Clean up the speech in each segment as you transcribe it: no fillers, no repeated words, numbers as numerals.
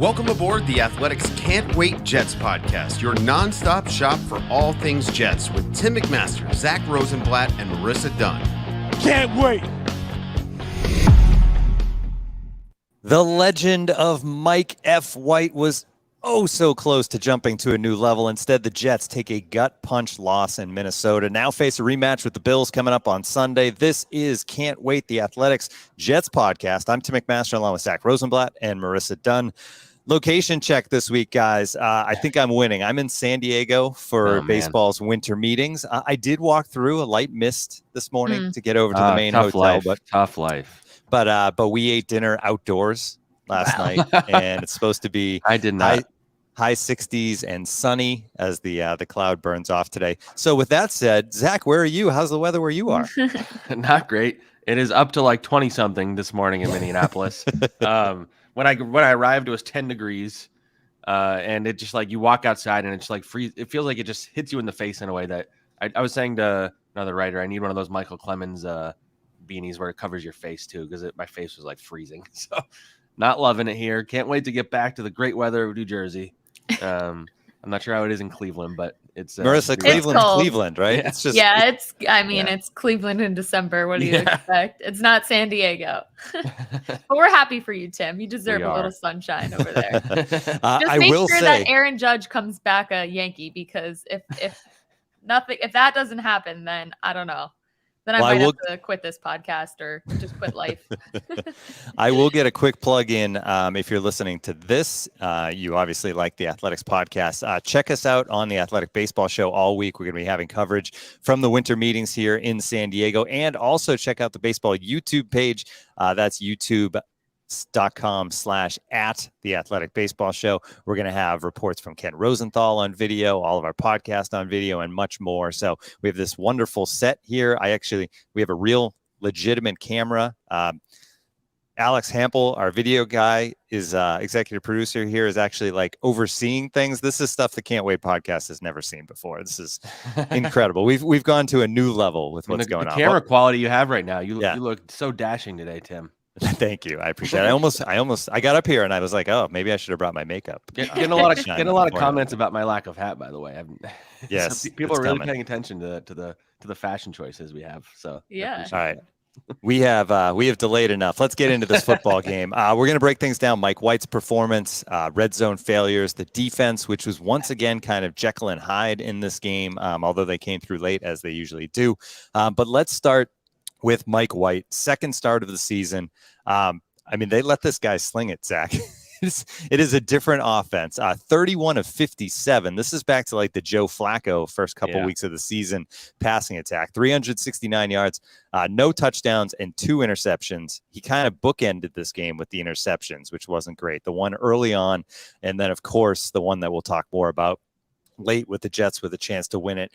Welcome aboard the Athletics Can't Wait Jets podcast, your nonstop shop for all things Jets with Tim McMaster, Zack Rosenblatt, and Marissa Dunn. Can't wait! The legend of Mike F. White was so close to jumping to a new level. Instead, the Jets take a gut punch loss in Minnesota. Now face a rematch with the Bills coming up on Sunday. This is Can't Wait, the Athletics Jets podcast. I'm Tim McMaster along with Zack Rosenblatt and Marissa Dunn. Location check this week, guys. I think I'm winning. I'm in San Diego for baseball's winter meetings. I did walk through a light mist this morning to get over to the main hotel. Tough life. But we ate dinner outdoors last night, and it's supposed to be I did not. High 60s and sunny as the cloud burns off today. So with that said, Zack, where are you? How's the weather where you are? Not great. It is up to like 20 something this morning in Minneapolis. When I arrived, it was 10 degrees, and it just like you walk outside and it's like freeze. It feels like it just hits you in the face in a way that I was saying to another writer, I need one of those Michael Clemens beanies where it covers your face too, because my face was like freezing. So not loving it here. Can't wait to get back to the great weather of New Jersey. I'm not sure how it is in Cleveland, but it's Marissa, Cleveland, right? Yeah. It's just it's Cleveland in December. What do you expect? It's not San Diego. But we're happy for you, Tim. You deserve a little sunshine over there. Just make sure that Aaron Judge comes back a Yankee, because if that doesn't happen, then I don't know. Then I might have to quit this podcast or just quit life. I will get a quick plug in. If you're listening to this, you obviously like the Athletics podcast. Check us out on the Athletic Baseball Show all week. We're going to be having coverage from the winter meetings here in San Diego. And also check out the baseball YouTube page. That's youtube.com/at the Athletic Baseball Show. We're going to have reports from Ken Rosenthal on video, all of our podcast on video, and much more. So we have this wonderful set here. We have a real legitimate camera. Alex Hampel, our video guy, is executive producer here, is actually like overseeing things. This is stuff the Can't Wait podcast has never sseen before. This is incredible. We've gone to a new level with what's going on. The camera quality you have right now, you look so dashing today, Tim. Thank you. I appreciate it. I got up here and I was like, oh, maybe I should have brought my makeup. Getting a lot of comments about my lack of hat, by the way. Yes, people are really paying attention to the fashion choices we have. So yeah. All right. We have delayed enough. Let's get into this football game. We're going to break things down. Mike White's performance, red zone failures, the defense, which was once again kind of Jekyll and Hyde in this game, although they came through late as they usually do. But let's start with Mike White, second start of the season. They let this guy sling it, Zack. It is a different offense. 31 of 57. This is back to like the Joe Flacco first couple weeks of the season passing attack. 369 yards, no touchdowns, and 2 interceptions. He kind of bookended this game with the interceptions, which wasn't great. The one early on, and then, of course, the one that we'll talk more about late with the Jets with a chance to win it.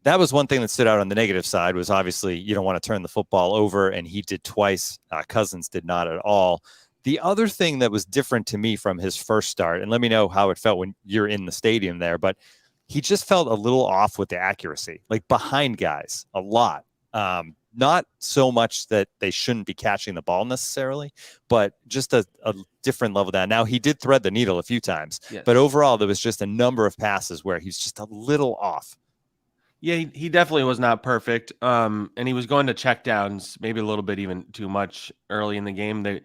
That was one thing that stood out on the negative side, was obviously you don't want to turn the football over, and he did twice. Cousins did not at all. The other thing that was different to me from his first start, and let me know how it felt when you're in the stadium there, but he just felt a little off with the accuracy, like behind guys a lot. Not so much that they shouldn't be catching the ball necessarily, but just a different level down. Now, he did thread the needle a few times, but overall there was just a number of passes where he's just a little off. Yeah, he definitely was not perfect. And he was going to checkdowns, maybe a little bit even too much early in the game.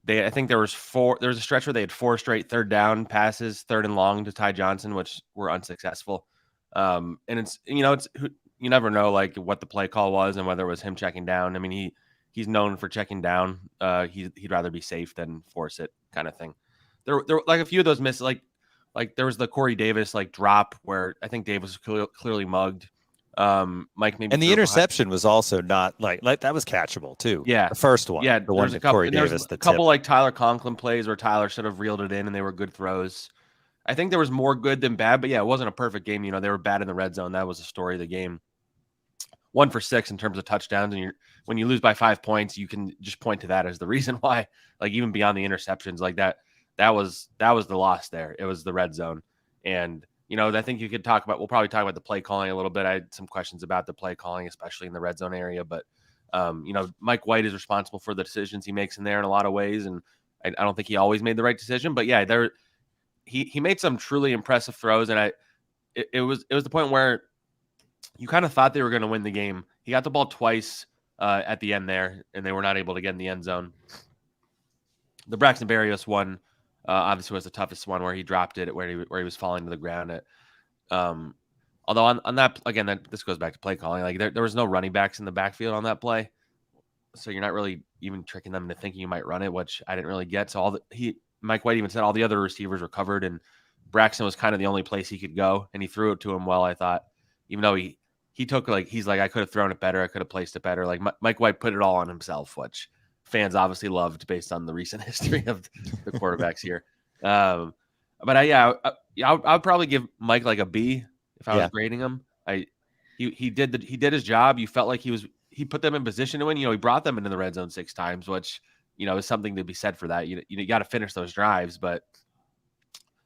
I think there was a stretch where they had 4 straight third down passes, third and long to Ty Johnson, which were unsuccessful. And it's you never know like what the play call was and whether it was him checking down. I mean, he's known for checking down. He'd rather be safe than force it, kind of thing. There were like a few of those misses, like there was the Corey Davis drop where I think Davis was clearly mugged. Mike maybe, and the interception was also not like that was catchable too. Yeah, the first one. Yeah, the one that Corey Davis. A couple like Tyler Conklin plays where Tyler should have reeled it in, and they were good throws. I think there was more good than bad, but yeah, it wasn't a perfect game. They were bad in the red zone. That was the story of the game. 1 for 6 in terms of touchdowns, and when you lose by 5 points, you can just point to that as the reason why. Like even beyond the interceptions, like that was the loss there. It was the red zone, and I think we'll probably talk about the play calling a little bit. I had some questions about the play calling, especially in the red zone area. But, Mike White is responsible for the decisions he makes in there in a lot of ways. And I don't think he always made the right decision, but yeah, he made some truly impressive throws, and it was the point where you kind of thought they were going to win the game. He got the ball twice at the end there, and they were not able to get in the end zone. The Braxton Berrios one obviously was the toughest one, where he dropped it where he was falling to the ground. Although on that, again, this goes back to play calling. Like there was no running backs in the backfield on that play, so you're not really even tricking them into thinking you might run it, which I didn't really get. So Mike White even said all the other receivers were covered, and Braxton was kind of the only place he could go, and he threw it to him well, I thought, even though he took, like, he's like, I could have thrown it better, I could have placed it better. Like Mike White put it all on himself, which fans obviously loved based on the recent history of the quarterbacks here. But I would probably give Mike like a B if I was grading him. He did his job. You felt like he put them in position to win. He brought them into the red zone 6 times, which is something to be said for that. You got to finish those drives. But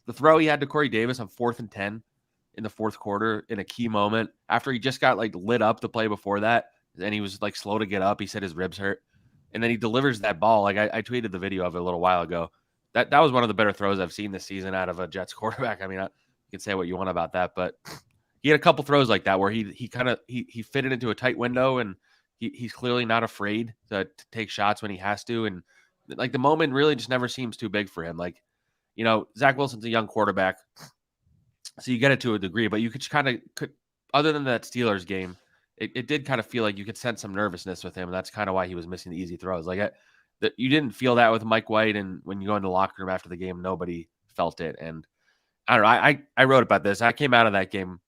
the throw he had to Corey Davis on 4th and 10 in the 4th quarter in a key moment after he just got like lit up the play before that, and he was like slow to get up. He said his ribs hurt, and then he delivers that ball. Like I tweeted the video of it a little while ago. That was one of the better throws I've seen this season out of a Jets quarterback. I mean, you can say what you want about that, but he had a couple throws like that where he fit it into a tight window, and he's clearly not afraid to take shots when he has to. And like the moment really just never seems too big for him. Like, Zach Wilson's a young quarterback, so you get it to a degree, but you could other than that Steelers game, it did kind of feel like you could sense some nervousness with him. And that's kind of why he was missing the easy throws. Like you didn't feel that with Mike White. And when you go into the locker room after the game, nobody felt it. And I don't know. I wrote about this. I came out of that game.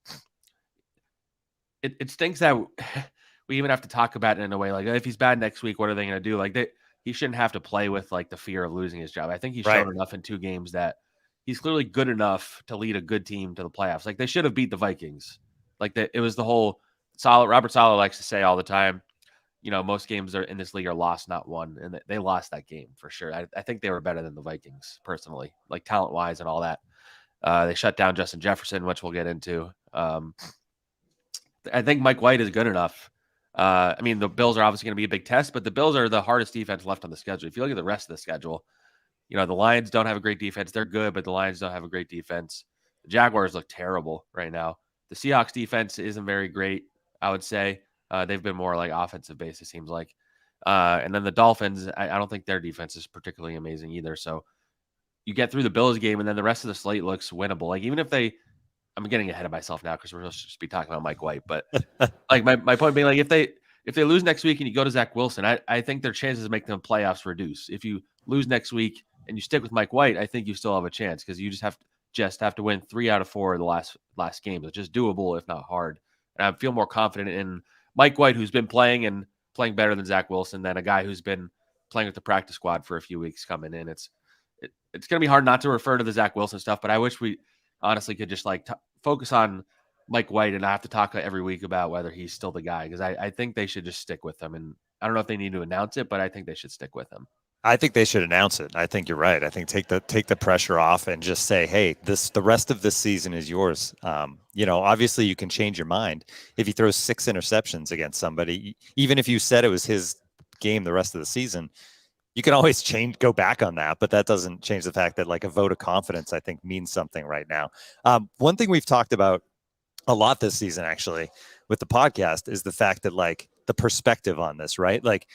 It stinks that we even have to talk about it in a way. Like, if he's bad next week, what are they going to do? Like he shouldn't have to play with like the fear of losing his job. I think he's shown enough in 2 games that he's clearly good enough to lead a good team to the playoffs. Like they should have beat the Vikings. Like it was the whole Robert Saleh likes to say all the time, most games are in this league are lost, not won. And they lost that game for sure. I think they were better than the Vikings personally, like talent wise and all that. They shut down Justin Jefferson, which we'll get into. I think Mike White is good enough. I mean, the Bills are obviously going to be a big test, but the Bills are the hardest defense left on the schedule. If you look at the rest of the schedule, the Lions don't have a great defense. They're good, but the Lions don't have a great defense. The Jaguars look terrible right now. The Seahawks defense isn't very great, I would say. They've been more like offensive based, it seems like. And then the Dolphins, I don't think their defense is particularly amazing either. So you get through the Bills game, and then the rest of the slate looks winnable. Like even if I'm getting ahead of myself now because we're supposed to just be talking about Mike White, but like my point being, like if they lose next week and you go to Zach Wilson, I think their chances of making the playoffs reduce. If you lose next week and you stick with Mike White, I think you still have a chance because you just have to win 3 out of 4 of the last games, which is doable if not hard. And I feel more confident in Mike White, who's been playing better than Zach Wilson, than a guy who's been playing with the practice squad for a few weeks coming in. It's going to be hard not to refer to the Zach Wilson stuff, but I wish we honestly could just focus on Mike White and not have to talk every week about whether he's still the guy, because I think they should just stick with him. And I don't know if they need to announce it, but I think they should stick with him. I think they should announce it. I think you're right. I think take the pressure off and just say, hey, the rest of this season is yours. Obviously you can change your mind if he throws 6 interceptions against somebody. Even if you said it was his game the rest of the season, you can always go back on that, but that doesn't change the fact that like a vote of confidence, I think, means something right now. One thing we've talked about a lot this season, actually, with the podcast is the fact that like the perspective on this, right? Like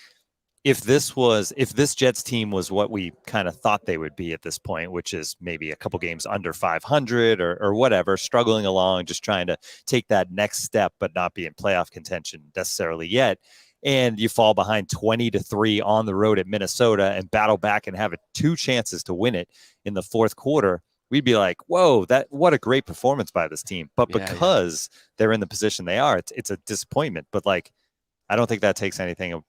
if this Jets team was what we kind of thought they would be at this point, which is maybe a couple games under 500 or whatever, struggling along, just trying to take that next step, but not be in playoff contention necessarily yet. And you fall behind 20-3 on the road at Minnesota and battle back and have 2 chances to win it in the 4th quarter, we'd be like, whoa, what a great performance by this team. But because they're in the position they are, it's a disappointment. But like, I don't think that takes anything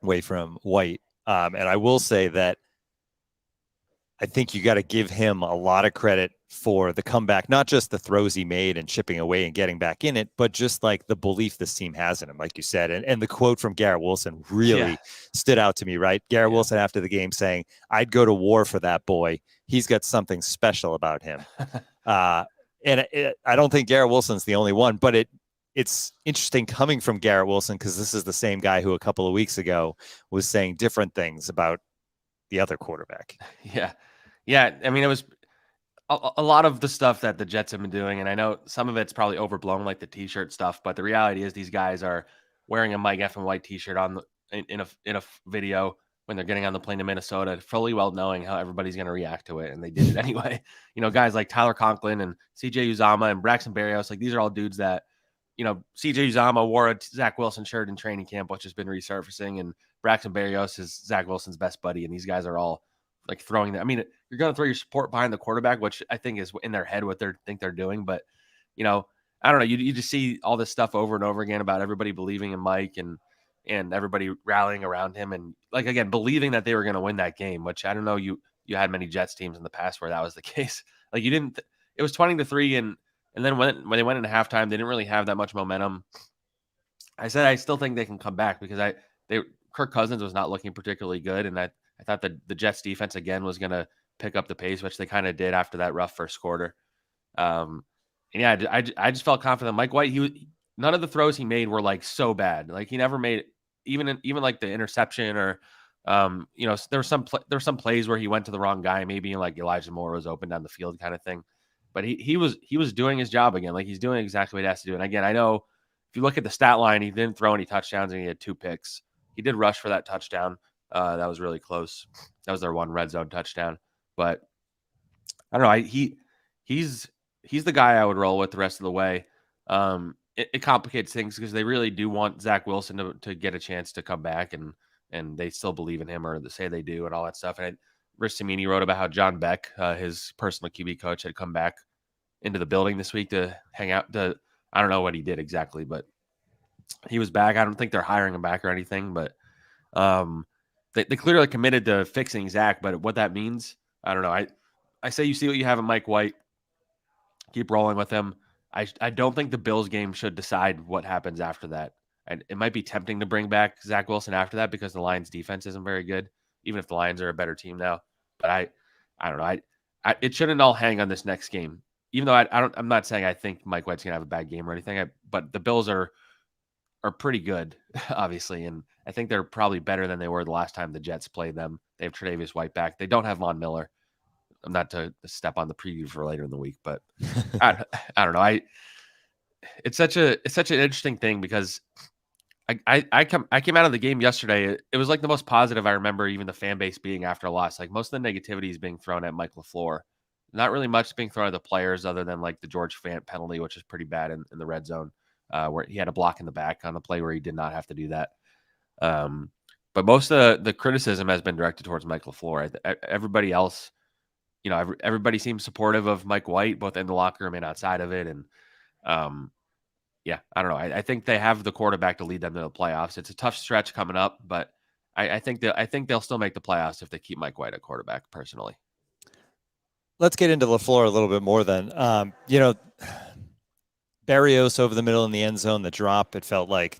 away from White. And I will say that I think you got to give him a lot of credit for the comeback, not just the throws he made and chipping away and getting back in it, but just like the belief this team has in him, like you said. And the quote from Garrett Wilson really stood out to me, right? Garrett Wilson after the game saying, I'd go to war for that boy. He's got something special about him. I don't think Garrett Wilson's the only one, but it's interesting coming from Garrett Wilson because this is the same guy who a couple of weeks ago was saying different things about the other quarterback. Yeah. I mean, it was a lot of the stuff that the Jets have been doing, and I know some of it's probably overblown, like the T-shirt stuff. But the reality is, these guys are wearing a Mike F and White T-shirt in a video when they're getting on the plane to Minnesota, fully well knowing how everybody's going to react to it, and they did it anyway. Guys like Tyler Conklin and CJ Uzomah and Braxton Berrios, like these are all dudes that, CJ Uzomah wore a Zack Wilson shirt in training camp, which has been resurfacing, and Braxton Berrios is Zack Wilson's best buddy, and these guys are all like throwing that. I mean, you're going to throw your support behind the quarterback, which I think is in their head what they think they're doing. But, I don't know. You just see all this stuff over and over again about everybody believing in Mike and everybody rallying around him. And like, again, believing that they were going to win that game, which I don't know. You had many Jets teams in the past where that was the case. Like it was 20-3. And then when they went into halftime, they didn't really have that much momentum. I said, I still think they can come back because Kirk Cousins was not looking particularly good. And I thought that the Jets defense again was going to pick up the pace, which they kind of did after that rough first quarter. And yeah, I just felt confident. Mike White, none of the throws he made were like so bad. Like he never made even like the interception or, there were some plays where he went to the wrong guy, maybe like Elijah Moore was open down the field kind of thing. But he was doing his job again. Like he's doing exactly what he has to do. And again, I know if you look at the stat line, he didn't throw any touchdowns and he had 2 picks. He did rush for that touchdown. That was really close. That was their one red zone touchdown. But I don't know. He's the guy I would roll with the rest of the way. It complicates things because they really do want Zack Wilson to get a chance to come back, and they still believe in him, or they say they do, and all that stuff. And Rich Cimini wrote about how John Beck, his personal QB coach, had come back into the building this week to hang out. I don't know what he did exactly, but he was back. I don't think they're hiring him back or anything, but they clearly committed to fixing Zack. But what that means, I don't know. I say you see what you have in Mike White. Keep rolling with him. I don't think the Bills game should decide what happens after that. And it might be tempting to bring back Zack Wilson after that because the Lions defense isn't very good, even if the Lions are a better team now. But I don't know. It shouldn't all hang on this next game. Even though I'm not saying I think Mike White's gonna have a bad game or anything. But the Bills are pretty good, obviously, and I think they're probably better than they were the last time the Jets played them. They have Tre'Davious White back. They don't have Von Miller. I'm not to step on the preview for later in the week, but I don't know. It's such an interesting thing because I came out of the game yesterday. It was like the most positive I remember even the fan base being after a loss. Like most of the negativity is being thrown at Mike LaFleur. Not really much being thrown at the players other than like the George Fant penalty, which is pretty bad in the red zone, where he had a block in the back on a play where he did not have to do that. But most of the criticism has been directed towards Mike LaFleur. Everybody else, everybody seems supportive of Mike White, both in the locker room and outside of it. And I don't know. I think they have the quarterback to lead them to the playoffs. It's a tough stretch coming up, but I think they'll still make the playoffs if they keep Mike White at quarterback, personally. Let's get into LaFleur a little bit more then. Berrios over the middle in the end zone, the drop, it felt like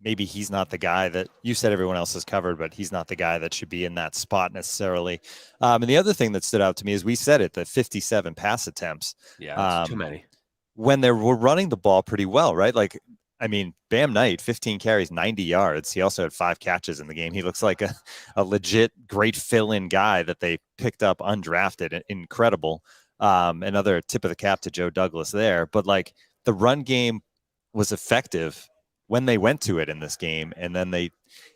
maybe he's not the guy that you said everyone else is covered, but he's not the guy that should be in that spot necessarily. And the other thing that stood out to me is we said it, the 57 pass attempts. Yeah, that's too many. When they were running the ball pretty well, right? Like, I mean, Bam Knight, 15 carries, 90 yards. He also had 5 catches in the game. He looks like a legit great fill-in guy that they picked up undrafted. Incredible. Another tip of the cap to Joe Douglas there. But like the run game was effective when they went to it in this game. And then they,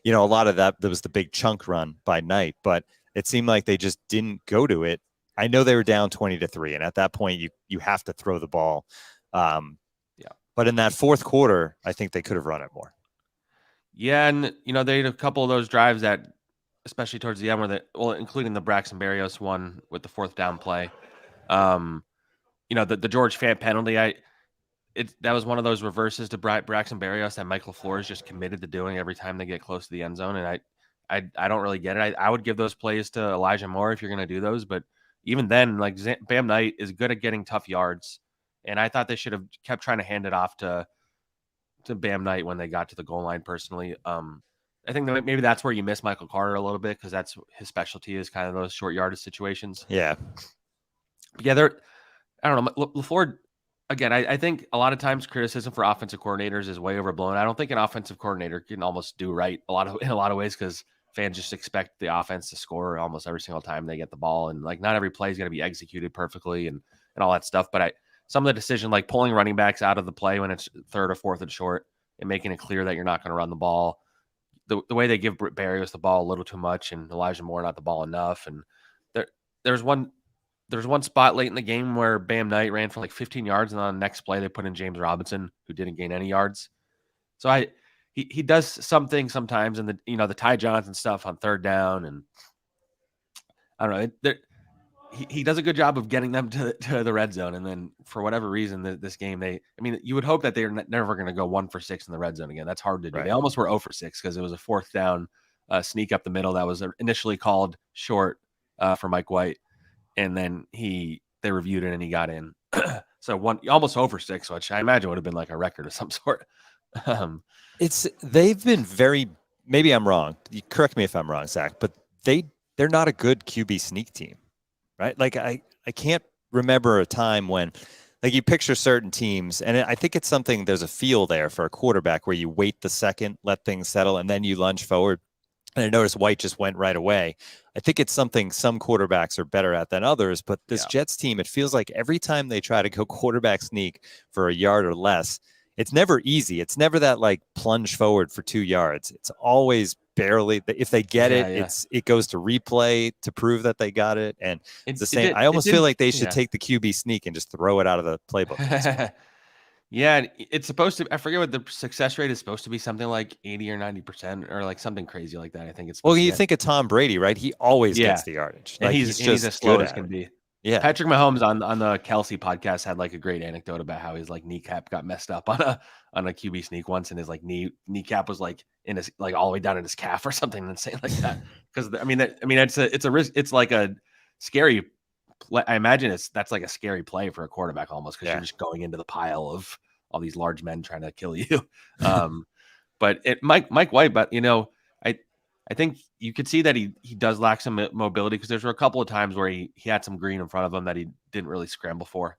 a lot of that, there was the big chunk run by Knight, but it seemed like they just didn't go to it. I know they were down 20-3. And at that point you have to throw the ball. But in that fourth quarter, I think they could have run it more. Yeah, and they had a couple of those drives that, especially towards the end, including the Braxton Berrios one with the 4th down play. The George Fant penalty. That was one of those reverses to Braxton Berrios that Mike LaFleur is just committed to doing every time they get close to the end zone, and I don't really get it. I would give those plays to Elijah Moore if you're going to do those, but even then, like Bam Knight is good at getting tough yards. And I thought they should have kept trying to hand it off to Bam Knight when they got to the goal line, personally. I think that maybe that's where you miss Michael Carter a little bit because that's his specialty is kind of those short yardage situations. Yeah. But yeah, I don't know. LaFleur, again, I think a lot of times criticism for offensive coordinators is way overblown. I don't think an offensive coordinator can almost do right in a lot of ways because fans just expect the offense to score almost every single time they get the ball. And like, not every play is going to be executed perfectly and all that stuff. But some of the decision, like pulling running backs out of the play when it's third or fourth and short and making it clear that you're not going to run the ball. The way they give Berrios the ball a little too much and Elijah Moore not the ball enough. And there's one spot late in the game where Bam Knight ran for like 15 yards, and on the next play they put in James Robinson, who didn't gain any yards. So he does something sometimes, and the Ty Johnson stuff on third down, and I don't know. He does a good job of getting them to the red zone, and then for whatever reason, this game you would hope that they're never going to go 1 for 6 in the red zone again. That's hard to do. Right. They almost were 0 for 6 because it was a fourth down sneak up the middle that was initially called short for Mike White, and then they reviewed it and he got in. So almost 0 for 6, which I imagine would have been like a record of some sort. They've been very. Maybe I'm wrong. You correct me if I'm wrong, Zach, but they're not a good QB sneak team. Right. Like I can't remember a time when like you picture certain teams, and I think it's something, there's a feel there for a quarterback where you wait the second, let things settle, and then you lunge forward. And I noticed White just went right away. I think it's something some quarterbacks are better at than others, but this Jets team, it feels like every time they try to go quarterback sneak for a yard or less, it's never easy. It's never that like plunge forward for 2 yards. It's always barely. If they get it goes to replay to prove that they got it. And it's the same. I almost feel like they should take the QB sneak and just throw it out of the playbook. Yeah, it's supposed to. I forget what the success rate is supposed to be. Something like 80 or 90%, or like something crazy like that. I think it's. Well, you think of Tom Brady, right? He always gets the yardage. Like, he's just as slow as can be. Yeah, Patrick Mahomes on the Kelsey podcast had like a great anecdote about how his like kneecap got messed up on a QB sneak once, and his like kneecap was like in his like all the way down in his calf or something insane like that. Because it's a risk. It's like a scary. I imagine that's like a scary play for a quarterback almost, because you're just going into the pile of all these large men trying to kill you. But Mike White, but I think you could see that he does lack some mobility, because there's a couple of times where he had some green in front of him that he didn't really scramble for.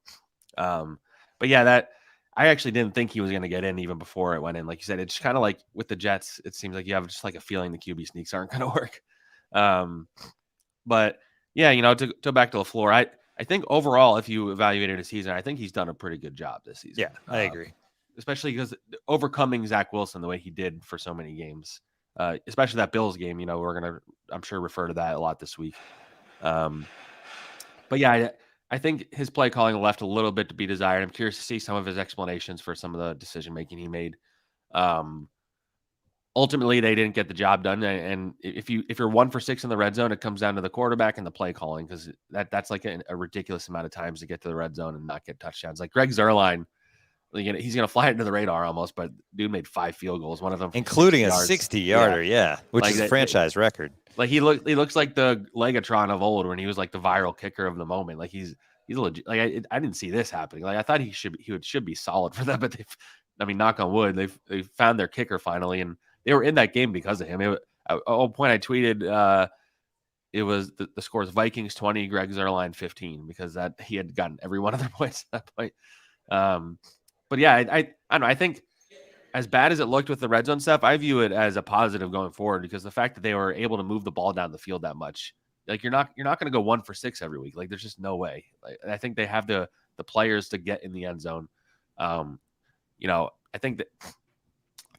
But yeah, that I actually didn't think he was going to get in even before it went in. Like you said, it's kind of like with the Jets, it seems like you have just like a feeling the QB sneaks aren't going to work. But yeah, to go back to LaFleur, I think overall, if you evaluated his season, I think he's done a pretty good job this season. Yeah, I agree. Especially because overcoming Zach Wilson the way he did for so many games. Especially that Bills game, we're going to, I'm sure, refer to that a lot this week. But yeah, I think his play calling left a little bit to be desired. I'm curious to see some of his explanations for some of the decision-making he made. Ultimately, they didn't get the job done. And if you're 1 for 6 in the red zone, it comes down to the quarterback and the play calling, because that's like a ridiculous amount of times to get to the red zone and not get touchdowns. Like Greg Zuerlein, he's going to fly into the radar almost, but dude made 5 field goals, one of them including a 60-yarder, which is a franchise record. Like he looks like the Legatron of old when he was like the viral kicker of the moment. Like he's legit. Like I didn't see this happening. Like I thought he should be solid for them, but knock on wood, they found their kicker finally, and they were in that game because of him. At one point I tweeted it was the scores Vikings 20, Greg Zuerlein 15, because that he had gotten every one of their points at that point. But yeah, I don't know. I think as bad as it looked with the red zone stuff, I view it as a positive going forward, because the fact that they were able to move the ball down the field that much, like you're not going to go 1 for 6 every week. Like there's just no way. Like, I think they have the players to get in the end zone. I think that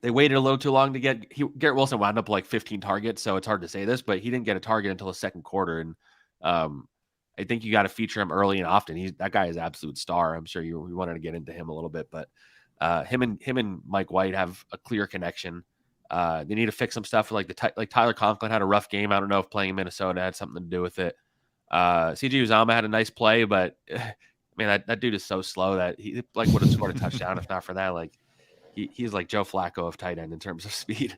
they waited a little too long to get Garrett Wilson wound up like 15 targets. So it's hard to say this, but he didn't get a target until the second quarter. And I think you got to feature him early and often. That guy is an absolute star. I'm sure you wanted to get into him a little bit, but him and Mike White have a clear connection. They need to fix some stuff like Tyler Conklin had a rough game. I don't know if playing in Minnesota had something to do with it. CJ Uzomah had a nice play, but man, that dude is so slow that he like would have scored a touchdown if not for that. Like he's like Joe Flacco of tight end in terms of speed.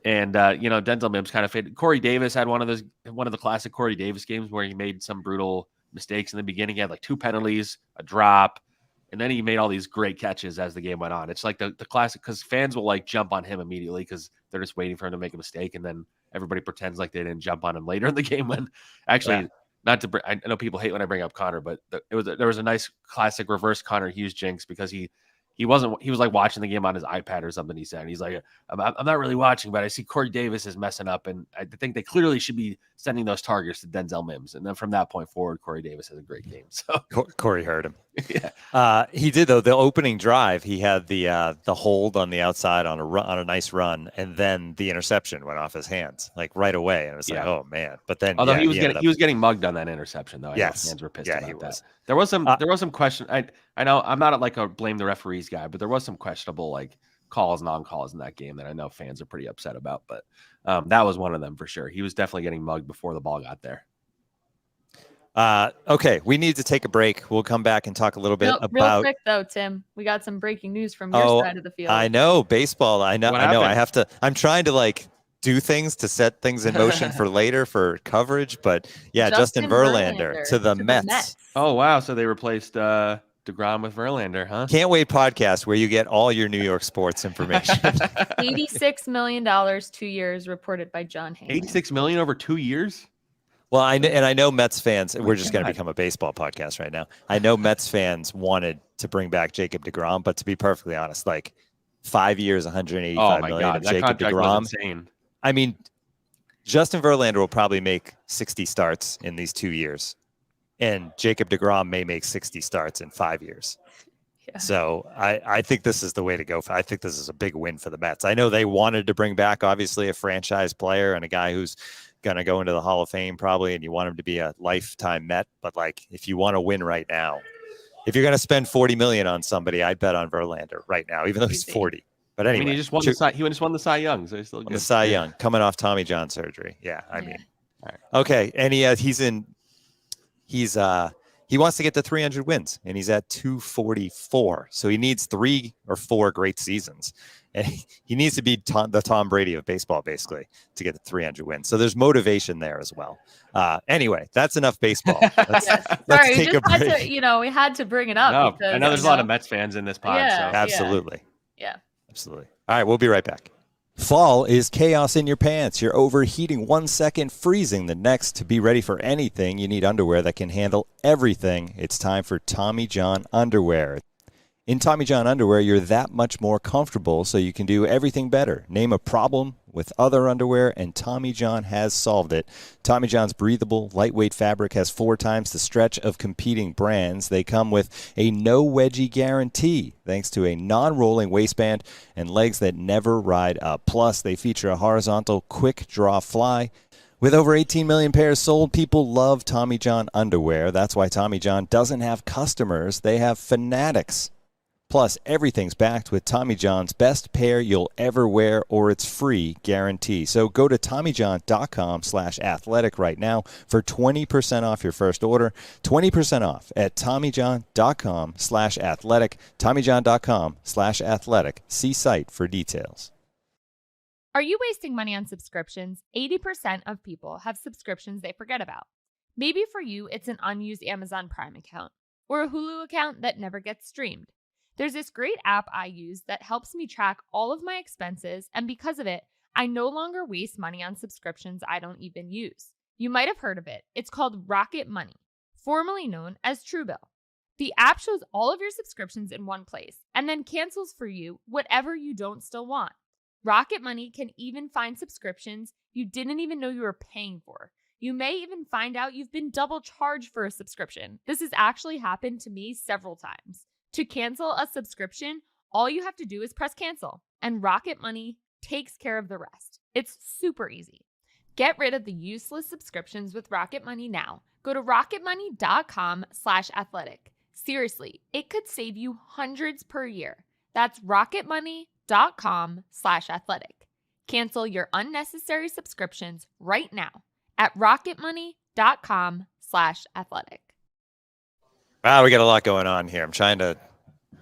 And Denzel Mims kind of faded. Corey Davis had one of the classic Corey Davis games where he made some brutal mistakes in the beginning. He had like 2 penalties, a drop, and then he made all these great catches as the game went on. It's like the classic, because fans will like jump on him immediately because they're just waiting for him to make a mistake, and then everybody pretends like they didn't jump on him later in the game when actually I know people hate when I bring up Connor, but there was a nice classic reverse Connor Hughes jinx, because he he was like watching the game on his iPad or something. He said, he's like, I'm not really watching, but I see Corey Davis is messing up, and I think they clearly should be sending those targets to Denzel Mims. And then from that point forward, Corey Davis has a great game. So Corey heard him. Yeah, he did though. The opening drive, he had the hold on the outside on a nice run, and then the interception went off his hands like right away, and it was like, oh man. But then, although he was getting mugged on that interception though. Yes, fans were pissed yeah, about he that. was. There was some question. I know I'm not like a blame the referees guy, but there was some questionable like calls, non-calls in that game that I know fans are pretty upset about. But that was one of them for sure. He was definitely getting mugged before the ball got there. Okay, we need to take a break. We'll come back and talk a little bit about. Real quick though, Tim, we got some breaking news from your side of the field. I know baseball. I know. I have to. I'm trying to like do things to set things in motion for later for coverage. But yeah, Justin Verlander to the Mets. Oh wow! So they replaced DeGrom with Verlander, huh? Can't Wait podcast where you get all your New York sports information. $86 million 2 years reported by John Haney. $86 million over 2 years. Well, I know Mets fans. We're just going to become a baseball podcast right now. I know Mets fans wanted to bring back Jacob deGrom, but to be perfectly honest, like 5 years, $185 million of Jacob deGrom. Insane. I mean, Justin Verlander will probably make 60 starts in these 2 years, and Jacob deGrom may make 60 starts in 5 years. Yeah. So I think this is the way to go. I think this is a big win for the Mets. I know they wanted to bring back, obviously, a franchise player and a guy who's going to go into the Hall of Fame probably, and you want him to be a lifetime Met. But like, if you want to win right now, if you're going to spend $40 million on somebody, I'd bet on Verlander right now, even though he's 40. But anyway, I mean, he just won the Cy Young, so he's still good. The Cy Young coming off Tommy John surgery. Yeah, I mean, all right. Okay, and he wants to get to 300 wins, and he's at 244. So he needs 3 or 4 great seasons. And he needs to be the Tom Brady of baseball, basically, to get to 300 wins. So there's motivation there as well. Anyway, that's enough baseball. Let's take a break. We had to bring it up. Because, I know there's a lot of Mets fans in this pod. Yeah, so. Absolutely. Yeah. Absolutely. All right, we'll be right back. Fall is chaos in your pants. You're overheating 1 second, freezing the next. To be ready for anything, you need underwear that can handle everything. It's time for Tommy John underwear. In Tommy John underwear, you're that much more comfortable, so you can do everything better. Name a problem with other underwear, and Tommy John has solved it. Tommy John's breathable, lightweight fabric has 4 times the stretch of competing brands. They come with a no wedgie guarantee, thanks to a non-rolling waistband and legs that never ride up. Plus, they feature a horizontal quick draw fly. With over 18 million pairs sold, people love Tommy John underwear. That's why Tommy John doesn't have customers. They have fanatics. Plus, everything's backed with Tommy John's best pair you'll ever wear or it's free guarantee. So go to TommyJohn.com/athletic right now for 20% off your first order. 20% off at TommyJohn.com/athletic. TommyJohn.com/athletic. See site for details. Are you wasting money on subscriptions? 80% of people have subscriptions they forget about. Maybe for you, it's an unused Amazon Prime account or a Hulu account that never gets streamed. There's this great app I use that helps me track all of my expenses, and because of it, I no longer waste money on subscriptions I don't even use. You might have heard of it. It's called Rocket Money, formerly known as Truebill. The app shows all of your subscriptions in one place and then cancels for you whatever you don't still want. Rocket Money can even find subscriptions you didn't even know you were paying for. You may even find out you've been double charged for a subscription. This has actually happened to me several times. To cancel a subscription, all you have to do is press cancel, and Rocket Money takes care of the rest. It's super easy. Get rid of the useless subscriptions with Rocket Money now. Go to rocketmoney.com/athletic. Seriously, it could save you hundreds per year. That's rocketmoney.com/athletic. Cancel your unnecessary subscriptions right now at rocketmoney.com/athletic. Wow, we got a lot going on here. I'm trying to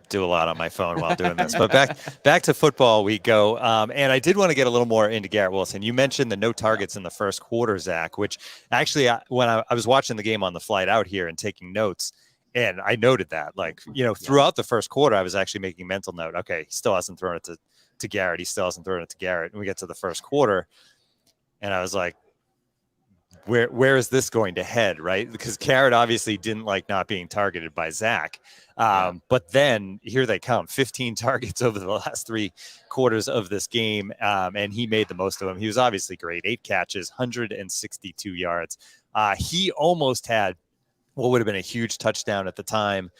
do a lot on my phone while doing this. But back to football we go. And I did want to get a little more into Garrett Wilson. You mentioned the no targets in the first quarter, Zach, which actually when I was watching the game on the flight out here and taking notes, and I noted that, like, throughout the first quarter, I was actually making mental note. Okay, he still hasn't thrown it to Garrett. He still hasn't thrown it to Garrett. And we get to the first quarter, and I was like, where is this going to head, right? Because Garrett obviously didn't like not being targeted by Zack. But then here they come, 15 targets over the last 3 quarters of this game, and he made the most of them. He was obviously great. 8 catches, 162 yards. He almost had what would have been a huge touchdown at the time,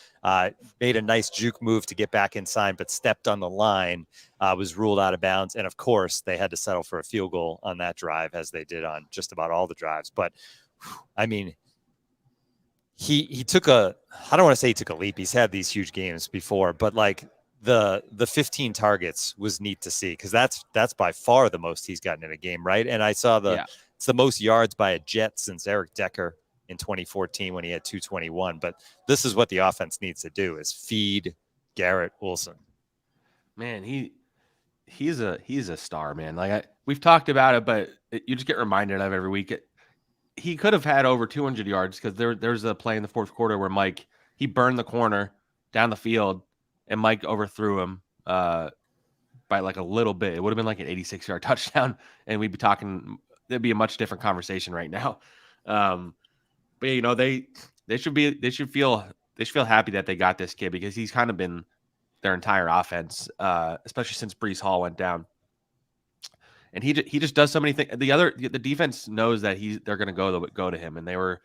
made a nice juke move to get back inside, but stepped on the line, was ruled out of bounds. And of course, they had to settle for a field goal on that drive, as they did on just about all the drives. But I mean, he took I don't want to say he took a leap. He's had these huge games before, but like the 15 targets was neat to see, because that's by far the most he's gotten in a game, right? And I saw it's the most yards by a Jet since Eric Decker in 2014 when he had 221. But this is what the offense needs to do, is feed Garrett Wilson. Man, he's a star, man. Like we've talked about it, but you just get reminded of every week. He could have had over 200 yards, because there's a play in the fourth quarter where Mike, he burned the corner down the field, and Mike overthrew him by like a little bit. It would have been like an 86-yard touchdown, and we'd be talking. There'd be a much different conversation right now. But you know, they should feel happy that they got this kid, because he's kind of been their entire offense, especially since Breece Hall went down. And he just does so many things. The defense knows that they're going to go to him, and they were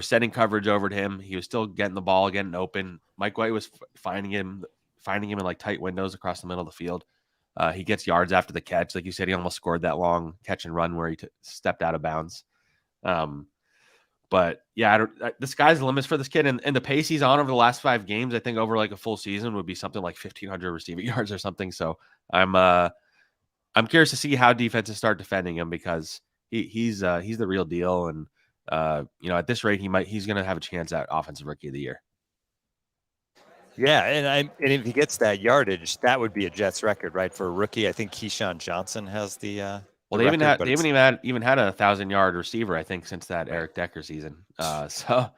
setting coverage over to him. He was still getting the ball, getting open. Mike White was finding him in like tight windows across the middle of the field. He gets yards after the catch, like you said. He almost scored that long catch and run where he stepped out of bounds. But yeah, the sky's the limit for this kid, and the pace he's on over the last 5 games, I think over like a full season would be something like 1,500 receiving yards or something. So I'm curious to see how defenses start defending him, because he's the real deal, and at this rate he's going to have a chance at Offensive Rookie of the Year. Yeah, and if he gets that yardage, that would be a Jets record, right, for a rookie. I think Keyshawn Johnson has the. Well, they haven't had a 1,000-yard receiver, I think, since that Eric Decker season. So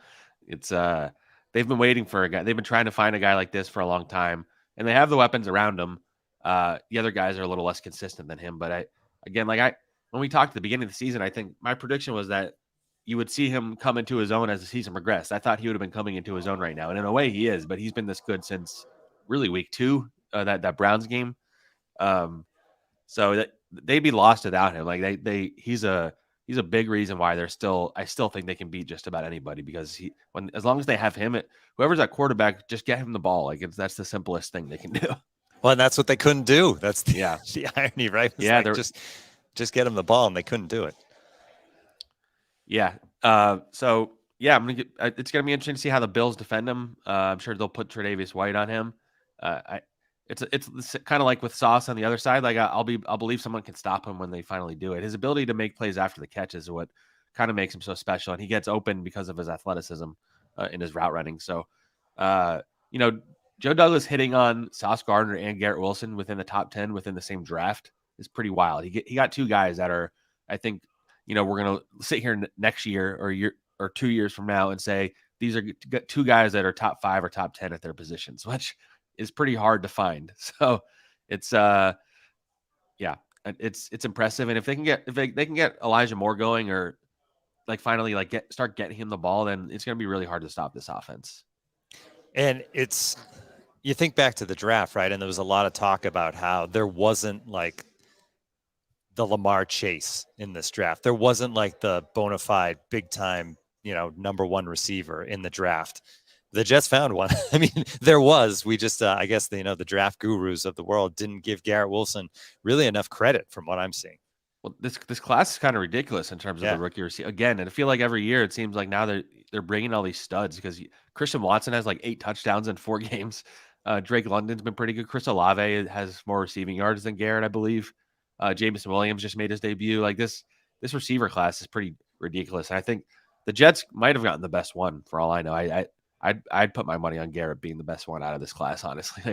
it's they've been waiting for a guy. They've been trying to find a guy like this for a long time, and they have the weapons around him. The other guys are a little less consistent than him. But when we talked at the beginning of the season, I think my prediction was that you would see him come into his own as the season progressed. I thought he would have been coming into his own right now, and in a way he is. But he's been this good since really week 2, that Browns game. So that they'd be lost without him. Like he's a big reason why I still think they can beat just about anybody, because as long as they have him, whoever's at quarterback, just get him the ball. Like that's the simplest thing they can do. Well, and that's what they couldn't do. That's the irony, right? Just get him the ball, and they couldn't do it. Yeah. So yeah, it's gonna be interesting to see how the Bills defend him. I'm sure they'll put Tre'Davious White on him. It's kind of like with Sauce on the other side. Like I'll believe someone can stop him when they finally do it. His ability to make plays after the catch is what kind of makes him so special, and he gets open because of his athleticism in his route running. So, Joe Douglas hitting on Sauce Gardner and Garrett Wilson within the top 10 within the same draft is pretty wild. He got 2 guys that are, I think, we're gonna sit here next year or 2 years from now and say these are 2 guys that are top 5 or top 10 at their positions, which is pretty hard to find. So it's it's impressive. And if they can get Elijah Moore going, or like finally start getting him the ball, then it's going to be really hard to stop this offense. And you think back to the draft, right? And there was a lot of talk about how there wasn't like the Lamar Chase in this draft. There wasn't like the bona fide big time, number 1 receiver in the draft. The Jets found one. I mean, there was. We just, I guess, the draft gurus of the world didn't give Garrett Wilson really enough credit from what I'm seeing. Well, this class is kind of ridiculous in terms of the rookie receiver. Again, and I feel like every year it seems like now they're bringing all these studs, because Christian Watson has like 8 touchdowns in 4 games. Drake London's been pretty good. Chris Olave has more receiving yards than Garrett, I believe. Jameson Williams just made his debut. Like this receiver class is pretty ridiculous. And I think the Jets might have gotten the best one for all I know. I'd put my money on Garrett being the best one out of this class, honestly.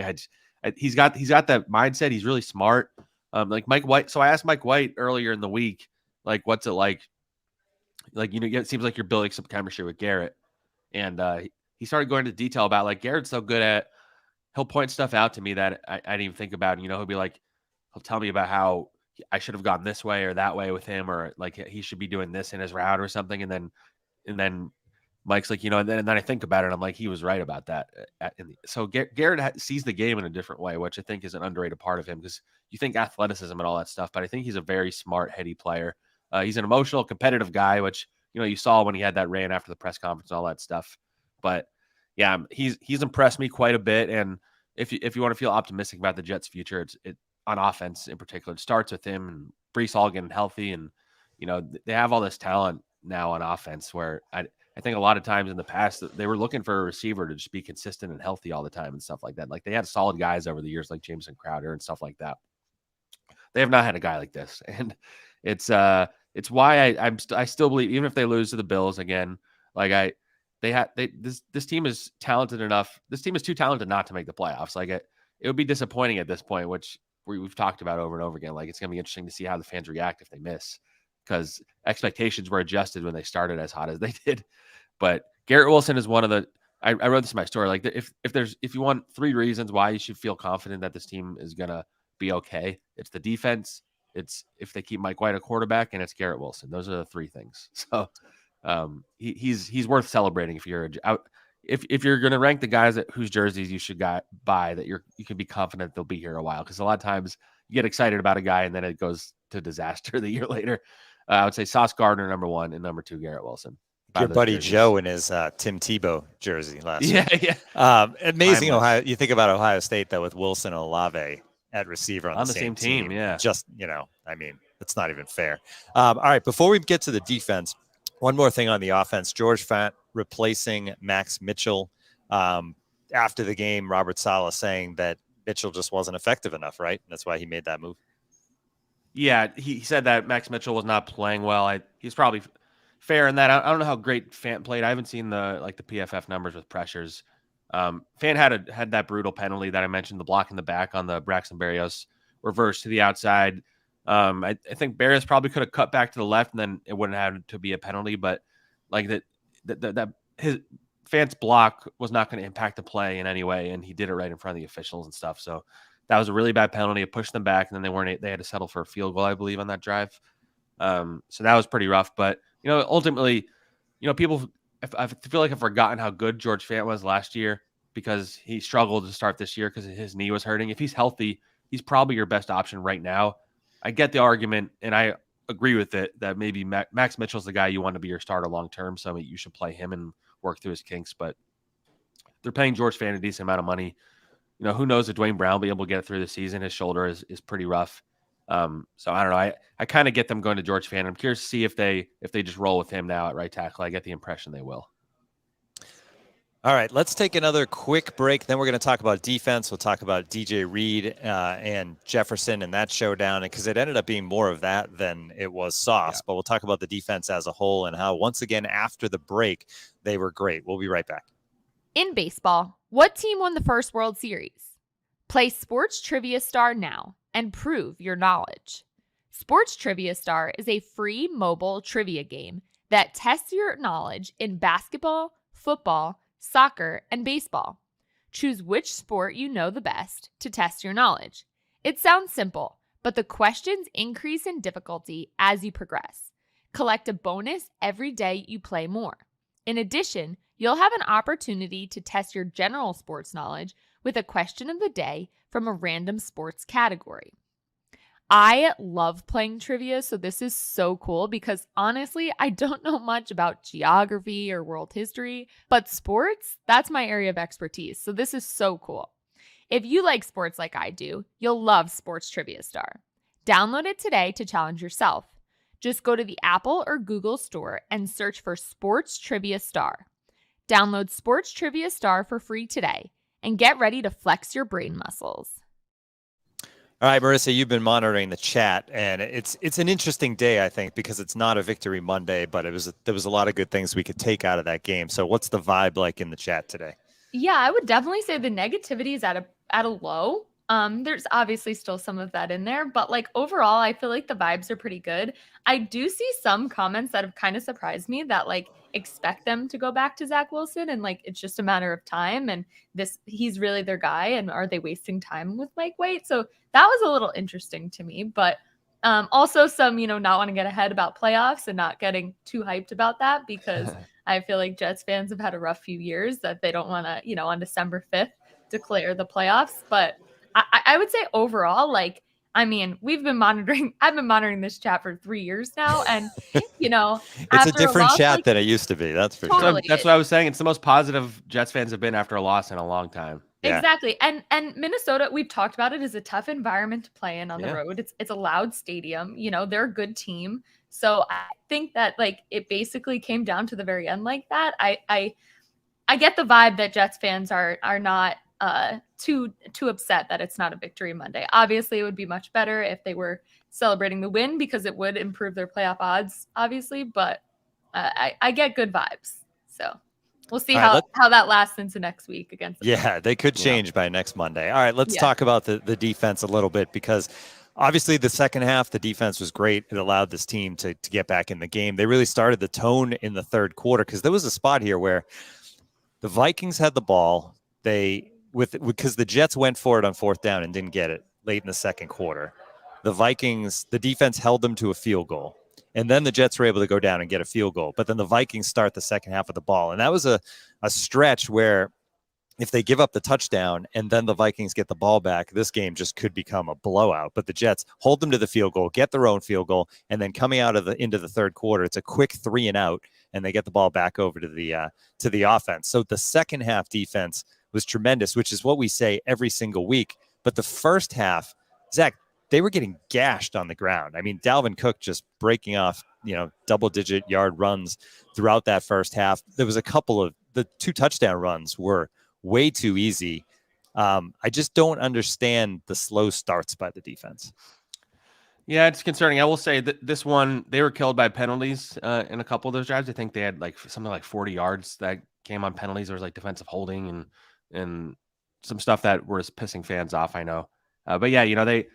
He's got that mindset. He's really smart. Like Mike White. So I asked Mike White earlier in the week, like, what's it like? Like, it seems like you're building some chemistry with Garrett. And he started going into detail about like Garrett's so good at, he'll point stuff out to me that I didn't even think about. He'll be like, he'll tell me about how I should have gone this way or that way with him, or like he should be doing this in his route or something. And then Mike's like, and then I think about it, and I'm like, he was right about that. So Garrett sees the game in a different way, which I think is an underrated part of him, because you think athleticism and all that stuff, but I think he's a very smart, heady player. He's an emotional, competitive guy, which, you saw when he had that rant after the press conference and all that stuff. But yeah, he's impressed me quite a bit. And if you want to feel optimistic about the Jets' future, it on offense in particular, it starts with him and Breece Hall getting healthy. And, they have all this talent now on offense where I think a lot of times in the past they were looking for a receiver to just be consistent and healthy all the time and stuff like that. Like they had solid guys over the years like Jameson Crowder and stuff like that. They have not had a guy like this. And it's why I still believe, even if they lose to the Bills again, like this team is talented enough. This team is too talented not to make the playoffs. Like it would be disappointing at this point, which we've talked about over and over again. Like it's going to be interesting to see how the fans react if they miss, because expectations were adjusted when they started as hot as they did. But Garrett Wilson is one of the, I wrote this in my story. Like if you want 3 reasons why you should feel confident that this team is going to be okay, it's the defense, it's if they keep Mike White a quarterback, and it's Garrett Wilson. Those are the 3 things. So he's worth celebrating if you're if you're going to rank the guys whose jerseys you should buy, that you can be confident they'll be here a while, because a lot of times you get excited about a guy and then it goes to disaster the year later. I would say Sauce Gardner number 1 and number 2 Garrett Wilson. Your buddy jerseys. Joe in his Tim Tebow jersey last year. Yeah. Amazing Ohio. You think about Ohio State though, with Wilson and Olave at receiver on the same team. Yeah. Just, it's not even fair. All right. Before we get to the defense, one more thing on the offense. George Fant replacing Max Mitchell. After the game, Robert Saleh saying that Mitchell just wasn't effective enough, right? That's why he made that move. Yeah, he said that Max Mitchell was not playing well. He's probably fair in that. I don't know how great Fant played. I haven't seen the PFF numbers with pressures. Fant had that brutal penalty that I mentioned, the block in the back on the Braxton Berrios reverse to the outside. I think Berrios probably could have cut back to the left, and then it wouldn't have to be a penalty. But like that his Fant's block was not going to impact the play in any way, and he did it right in front of the officials and stuff. So that was a really bad penalty. It pushed them back, and then they had to settle for a field goal, I believe, on that drive. So that was pretty rough. But ultimately, people I feel like I've forgotten how good George Fant was last year, because he struggled to start this year because his knee was hurting. If he's healthy, he's probably your best option right now. I get the argument, and I agree with it, that maybe Max Mitchell's the guy you want to be your starter long term, so you should play him and work through his kinks. But they're paying George Fant a decent amount of money. Who knows if Dwayne Brown will be able to get through the season. His shoulder is pretty rough. So I don't know. I kind of get them going to George Fant. I'm curious to see if they just roll with him now at right tackle. I get the impression they will. All right, let's take another quick break. Then we're going to talk about defense. We'll talk about DJ Reed and Jefferson and that showdown, because it ended up being more of that than it was sauce. Yeah. But we'll talk about the defense as a whole and how, once again, after the break, they were great. We'll be right back. In baseball, what team won the first World Series? Play Sports Trivia Star now and prove your knowledge. Sports Trivia Star is a free mobile trivia game that tests your knowledge in basketball, football, soccer, and baseball. Choose which sport you know the best to test your knowledge. It sounds simple, but the questions increase in difficulty as you progress. Collect a bonus every day you play more. In addition, you'll have an opportunity to test your general sports knowledge with a question of the day from a random sports category. I love playing trivia, so this is so cool, because honestly, I don't know much about geography or world history, but sports, that's my area of expertise, so this is so cool. If you like sports like I do, you'll love Sports Trivia Star. Download it today to challenge yourself. Just go to the Apple or Google store and search for Sports Trivia Star. Download Sports Trivia Star for free today and get ready to flex your brain muscles. All right, Marissa, you've been monitoring the chat, and it's an interesting day, I think, because it's not a Victory Monday, but there was a lot of good things we could take out of that game. So what's the vibe like in the chat today? Yeah, I would definitely say the negativity is at a low. There's obviously still some of that in there, but overall, I feel like the vibes are pretty good. I do see some comments that have kind of surprised me that expect them to go back to Zach Wilson and it's just a matter of time, and he's really their guy, and are they wasting time with Mike White? So that was a little interesting to me, but Also some, not want to get ahead about playoffs and not getting too hyped about that, because I feel like Jets fans have had a rough few years that they don't want to, on December 5th declare the playoffs. But I would say overall, I've been monitoring this chat for 3 years now. And, it's a different chat than it used to be. That's for totally. sure. So that's what I was saying. It's the most positive Jets fans have been after a loss in a long time. Yeah. Exactly. And Minnesota, we've talked about it, is a tough environment to play in on the road. It's a loud stadium. They're a good team. So I think that it basically came down to the very end like that. I get the vibe that Jets fans are not too upset that it's not a victory Monday. Obviously, it would be much better if they were celebrating the win, because it would improve their playoff odds, obviously. But I get good vibes. So we'll see how that lasts into next week against them. They could change by next Monday. All right, let's talk about the defense a little bit, because obviously the second half, the defense was great. It allowed this team to get back in the game. They really started the tone in the third quarter, because there was a spot here where the Vikings had the ball. Because the Jets went for it on fourth down and didn't get it late in the second quarter. The defense held them to a field goal. And then the Jets were able to go down and get a field goal. But then the Vikings start the second half of the ball. And that was a stretch where if they give up the touchdown and then the Vikings get the ball back, this game just could become a blowout. But the Jets hold them to the field goal, get their own field goal, and then coming out into the third quarter, it's a quick 3 and out, and they get the ball back over to the offense. So the second half defense was tremendous, which is what we say every single week. But the first half, Zach, they were getting gashed on the ground. I mean, Dalvin Cook just breaking off, double-digit yard runs throughout that first half. There was a couple of the 2 touchdown runs were way too easy. I just don't understand the slow starts by the defense. Yeah, it's concerning. I will say that this one, they were killed by penalties in a couple of those drives. I think they had something like 40 yards that came on penalties. There was defensive holding and some stuff that was pissing fans off, I know. But yeah, they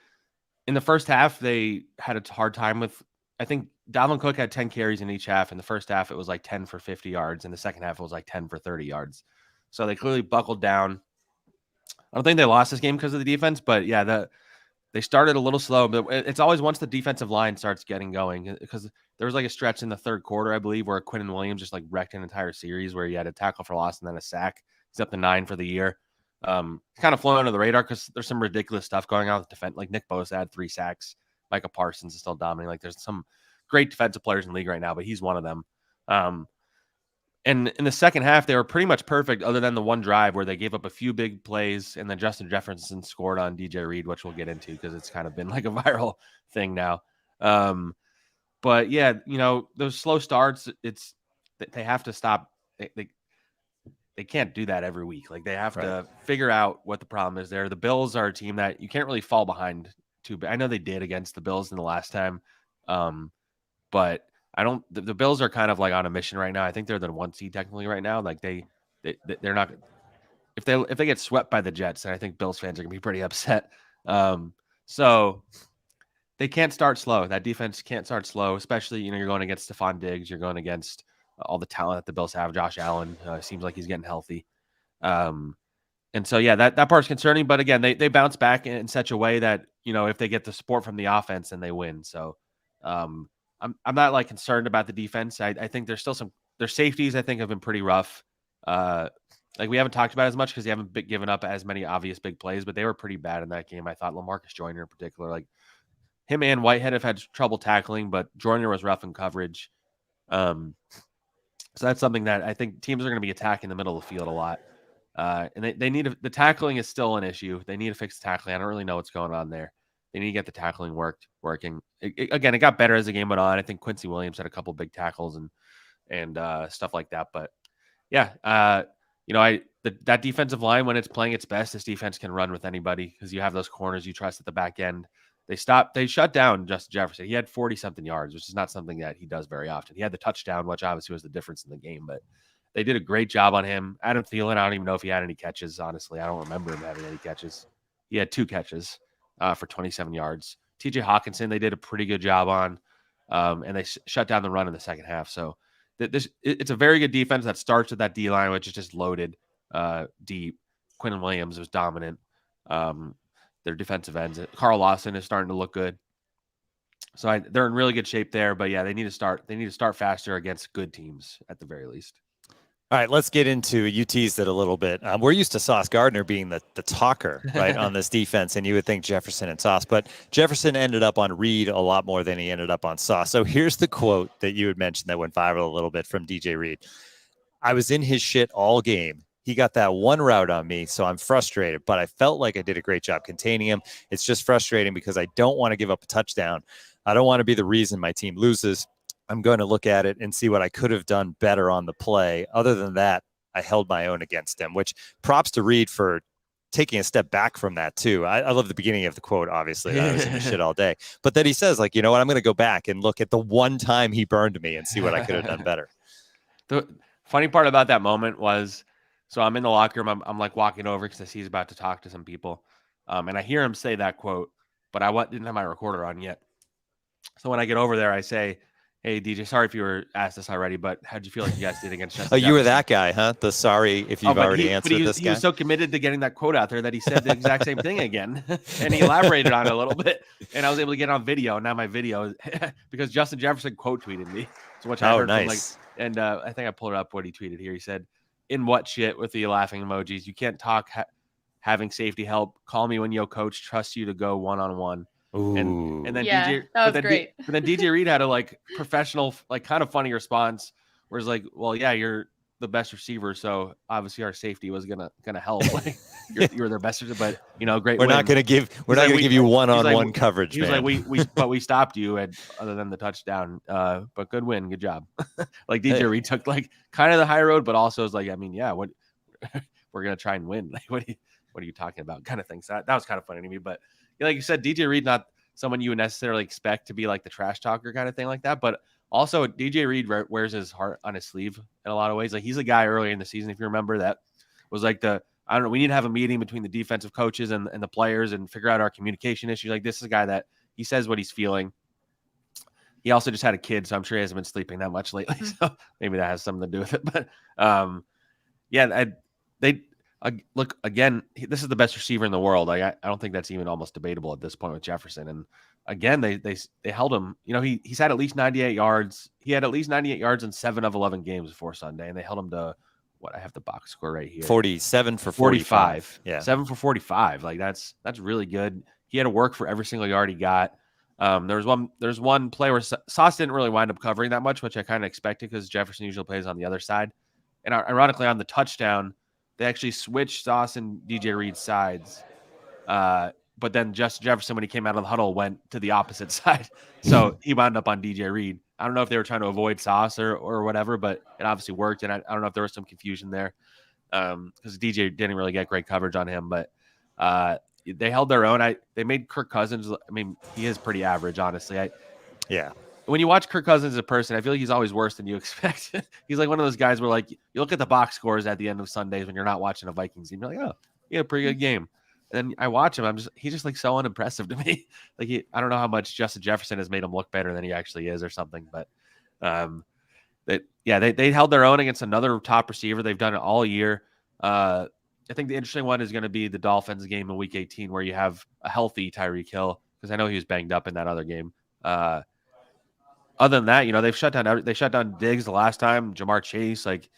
in the first half, they had a hard time with, I think Dalvin Cook had 10 carries in each half. In the first half, it was 10 for 50 yards. In the second half, it was 10 for 30 yards. So they clearly buckled down. I don't think they lost this game because of the defense, but yeah, they started a little slow. But it's always once the defensive line starts getting going, because there was a stretch in the third quarter, I believe, where Quinnen Williams just wrecked an entire series where he had a tackle for loss and then a sack. He's up to 9 for the year. Kind of flown under the radar because there's some ridiculous stuff going on with defense. Nick Bosa had 3 sacks. Micah Parsons is still dominating. There's some great defensive players in the league right now, but he's one of them. And in the second half, they were pretty much perfect, other than the one drive where they gave up a few big plays, and then Justin Jefferson scored on DJ Reed, which we'll get into because it's kind of been a viral thing now. But yeah, those slow starts, they have to stop. They can't do that every week. They have to figure out what the problem is there. The Bills are a team that you can't really fall behind too bad. I know they did against the Bills in the last time, but the Bills are kind of on a mission right now. I think they're the 1 seed technically right now. They're not, if they get swept by the Jets, then I think Bills fans are gonna be pretty upset. So they can't start slow. That defense can't start slow, especially, you're going against Stephon Diggs. You're going against all the talent that the Bills have. Josh Allen seems like he's getting healthy. And so, yeah, that part's concerning. But again, they bounce back in such a way that, if they get the support from the offense, then they win. So I'm not concerned about the defense. I think there's still their safeties, I think, have been pretty rough. We haven't talked about it as much because they haven't given up as many obvious big plays, but they were pretty bad in that game. I thought LaMarcus Joyner in particular, him and Whitehead have had trouble tackling, but Joyner was rough in coverage. So that's something that I think teams are going to be attacking the middle of the field a lot. And they need the tackling is still an issue. They need to fix the tackling. I don't really know what's going on there. They need to get the tackling working. It got better as the game went on. I think Quincy Williams had a couple big tackles and stuff like that. But yeah, that defensive line, when it's playing its best, this defense can run with anybody because you have those corners you trust at the back end. They shut down Justin Jefferson. He had 40-something yards, which is not something that he does very often. He had the touchdown, which obviously was the difference in the game, but they did a great job on him. Adam Thielen, I don't even know if he had any catches, honestly. I don't remember him having any catches. He had 2 catches for 27 yards. TJ Hawkinson, they did a pretty good job on, and they shut down the run in the second half. So it's a very good defense that starts with that D-line, which is just loaded deep. Quinnen Williams was dominant. Their defensive ends. Carl Lawson is starting to look good. So they're in really good shape there. But yeah, they need to start faster against good teams at the very least. All right, let's get into, you teased it a little bit. We're used to Sauce Gardner being the talker, right, on this defense, and you would think Jefferson and Sauce, but Jefferson ended up on Reed a lot more than he ended up on Sauce. So here's the quote that you had mentioned that went viral a little bit from DJ Reed. I was in his shit all game. He got that one route on me, so I'm frustrated, but I felt like I did a great job containing him. It's just frustrating because I don't want to give up a touchdown. I don't want to be the reason my team loses. I'm going to look at it and see what I could have done better on the play. Other than that, I held my own against him, which props to Reed for taking a step back from that too. I love the beginning of the quote, obviously. I was in the shit all day. But then he says, like, you know what, I'm going to go back and look at the one time he burned me and see what I could have done better. The funny part about that moment was, so I'm in the locker room. I'm like walking over because I see he's about to talk to some people. And I hear him say that quote, but I didn't have my recorder on yet. So when I get over there, I say, hey, DJ, sorry if you were asked this already, but how'd you feel like you guys did against Justin Jefferson? You were that guy, huh? The sorry if you've already answered this guy? He was so committed to getting that quote out there that he said the exact same thing again. And he elaborated on it a little bit. And I was able to get on video. Now my video, because Justin Jefferson quote tweeted me. So which I heard nice. And I think I pulled up what he tweeted here. He said, in what shit, with the laughing emojis. You can't talk having safety help. Call me when your coach trusts you to go one-on-one. And then DJ, that was great. But then DJ Reed had a like professional, like kind of funny response, where it's like, well, yeah, you're the best receiver, so obviously our safety was gonna help. Like you're their best receiver, but you know, great. We're not gonna give you one-on-one coverage. He was like, we stopped you, and other than the touchdown, but good win, good job. Like DJ Reed took like kind of the high road, but also was like, I mean, yeah, what we're gonna try and win. Like, what are you talking about? Kind of thing. So that was kind of funny to me, but. Like you said, DJ Reed, not someone you would necessarily expect to be like the trash talker kind of thing like that. But also DJ Reed wears his heart on his sleeve in a lot of ways. Like he's a guy earlier in the season, if you remember, that was like we need to have a meeting between the defensive coaches and the players and figure out our communication issues. Like this is a guy that he says what he's feeling. He also just had a kid, so I'm sure he hasn't been sleeping that much lately. So maybe that has something to do with it. But look, again, this is the best receiver in the world. Like I don't think that's even almost debatable at this point with Jefferson. And again, they held him. You know, he's had at least 98 yards. He had at least 98 yards in 7 of 11 games before Sunday, and they held him to what I have the box score right here. 47 for 45. Yeah, 7 for 45. Like that's really good. He had to work for every single yard he got. There's one play where Sauce didn't really wind up covering that much, which I kind of expected because Jefferson usually plays on the other side. And ironically, on the touchdown, they actually switched Sauce and DJ Reed's sides. But then Justin Jefferson, when he came out of the huddle, went to the opposite side. So he wound up on DJ Reed. I don't know if they were trying to avoid Sauce or whatever, but it obviously worked. And I don't know if there was some confusion there because DJ didn't really get great coverage on him. But they held their own. They made Kirk Cousins. I mean, he is pretty average, honestly. When you watch Kirk Cousins as a person, I feel like he's always worse than you expect. He's like one of those guys where, like, you look at the box scores at the end of Sundays when you're not watching a Vikings game, you're like, oh, he had a pretty good game. And then I watch him, he's just like so unimpressive to me. Like I don't know how much Justin Jefferson has made him look better than he actually is or something. But they held their own against another top receiver. They've done it all year. I think the interesting one is going to be the Dolphins game in Week 18, where you have a healthy Tyreek Hill, because I know he was banged up in that other game. Other than that, you know, they shut down Diggs the last time, Jamar Chase. Like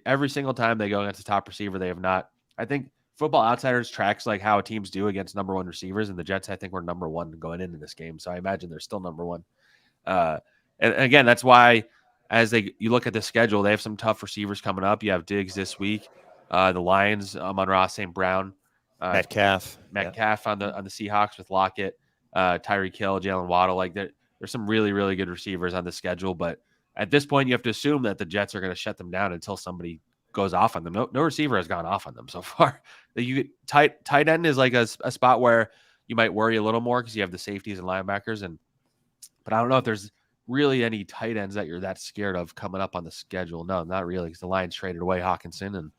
every single time they go against a top receiver, they have not. I think Football Outsiders tracks like how teams do against number 1 receivers, and the Jets, I think, were number 1 going into this game. So I imagine they're still number 1. And again, that's why you look at the schedule, they have some tough receivers coming up. You have Diggs this week, the Lions, Amon-Ra St. Brown, Metcalf on the Seahawks with Lockett, Tyreek Hill, Jalen Waddle. Like there's some really, really good receivers on the schedule, but at this point, you have to assume that the Jets are going to shut them down until somebody goes off on them. No receiver has gone off on them so far. Tight end is like a spot where you might worry a little more because you have the safeties and linebackers, but I don't know if there's really any tight ends that you're that scared of coming up on the schedule. No, not really, because the Lions traded away Hawkinson and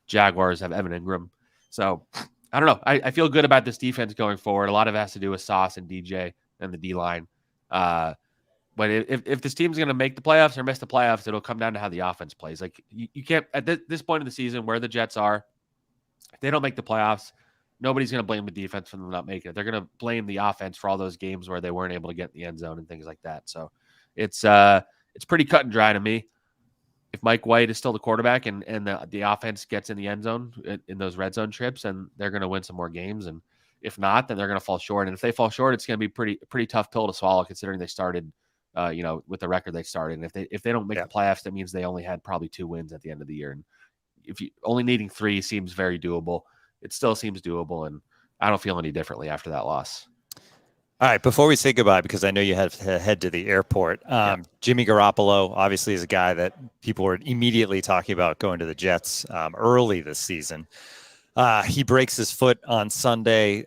Jaguars have Evan Ingram. So I don't know. I feel good about this defense going forward. A lot of it has to do with Sauce and DJ and the D-line. But if this team's going to make the playoffs or miss the playoffs, it'll come down to how the offense plays. Like you can't, at this point of the season where the Jets are, if they don't make the playoffs, nobody's going to blame the defense for them not making it. They're going to blame the offense for all those games where they weren't able to get in the end zone and things like that. So it's pretty cut and dry to me. If Mike White is still the quarterback and the offense gets in the end zone in those red zone trips, and they're going to win some more games. And if not, then they're going to fall short. And if they fall short, it's going to be pretty tough pill to swallow, considering they started, with the record they started. And if they don't make the playoffs, that means they only had probably 2 wins at the end of the year. And if you only needing 3 seems very doable. It still seems doable, and I don't feel any differently after that loss. All right, before we say goodbye, because I know you have to head to the airport, Jimmy Garoppolo obviously is a guy that people were immediately talking about going to the Jets early this season. He breaks his foot on Sunday.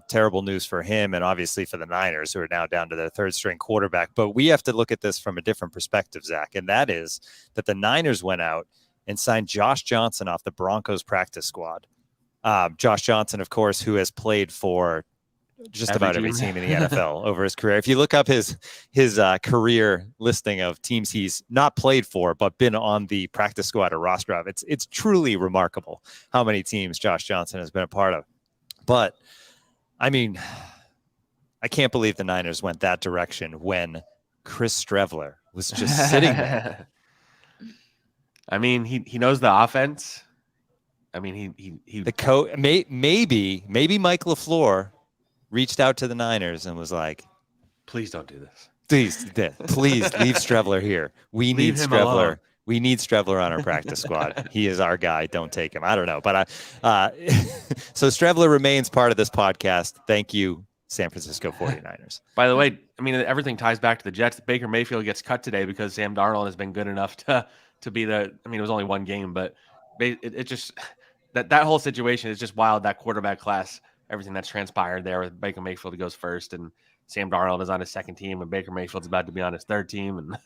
Terrible news for him and obviously for the Niners, who are now down to their third-string quarterback. But we have to look at this from a different perspective, Zach, and that is that the Niners went out and signed Josh Johnson off the Broncos practice squad. Josh Johnson, of course, who has played for just about every team in the NFL over his career. If you look up his career listing of teams he's not played for, but been on the practice squad or roster of, it's truly remarkable how many teams Josh Johnson has been a part of. But, I mean, I can't believe the Niners went that direction when Chris Streveler was just sitting there. I mean, he knows the offense. I mean, maybe Mike LaFleur reached out to the Niners and was like, "Please don't do this. Please leave Streveler here. We need Streveler. Alone. We need Streveler on our practice squad. He is our guy. Don't take him." I don't know, but so Streveler remains part of this podcast. Thank you, San Francisco 49ers. By the way, I mean, everything ties back to the Jets. Baker Mayfield gets cut today because Sam Darnold has been good enough to be I mean, it was only one game, but it just that whole situation is just wild. That quarterback class, everything that's transpired there with Baker Mayfield goes first, and Sam Darnold is on his second team, and Baker Mayfield's about to be on his third team, and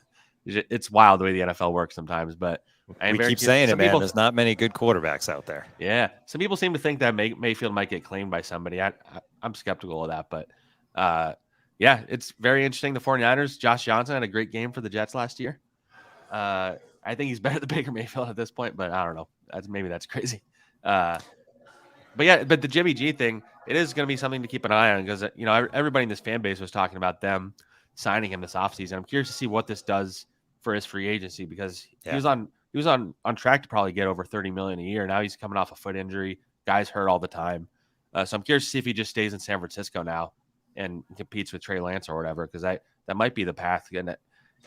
it's wild the way the NFL works sometimes. But we keep saying it, man. There's not many good quarterbacks out there. Yeah, some people seem to think that Mayfield might get claimed by somebody. I'm skeptical of that, but yeah, it's very interesting. The 49ers, Josh Johnson had a great game for the Jets last year. I think he's better than Baker Mayfield at this point, but I don't know. Maybe that's crazy. But the Jimmy G thing, it is going to be something to keep an eye on because, everybody in this fan base was talking about them signing him this offseason. I'm curious to see what this does for his free agency because he was on track to probably get over $30 million a year. Now he's coming off a foot injury. Guy's hurt all the time. So I'm curious to see if he just stays in San Francisco now and competes with Trey Lance or whatever, because that might be the path.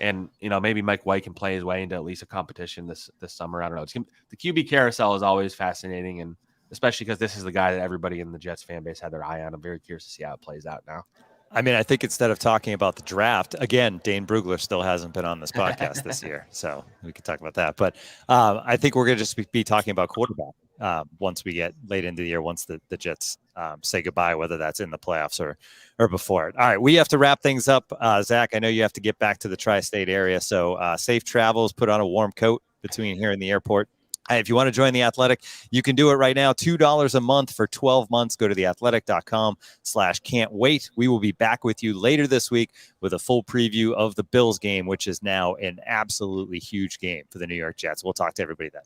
And maybe Mike White can play his way into at least a competition this summer. I don't know. The QB carousel is always fascinating, and especially because this is the guy that everybody in the Jets fan base had their eye on. I'm very curious to see how it plays out now. I mean, I think instead of talking about the draft, again, Dane Brugler still hasn't been on this podcast this year, so we could talk about that. But I think we're going to just be talking about quarterback once we get late into the year, once the Jets say goodbye, whether that's in the playoffs or before it. All right, we have to wrap things up. Zach, I know you have to get back to the tri-state area, so safe travels, put on a warm coat between here and the airport. If you want to join The Athletic, you can do it right now. $2 a month for 12 months. Go to theathletic.com/can't wait. We will be back with you later this week with a full preview of the Bills game, which is now an absolutely huge game for the New York Jets. We'll talk to everybody then.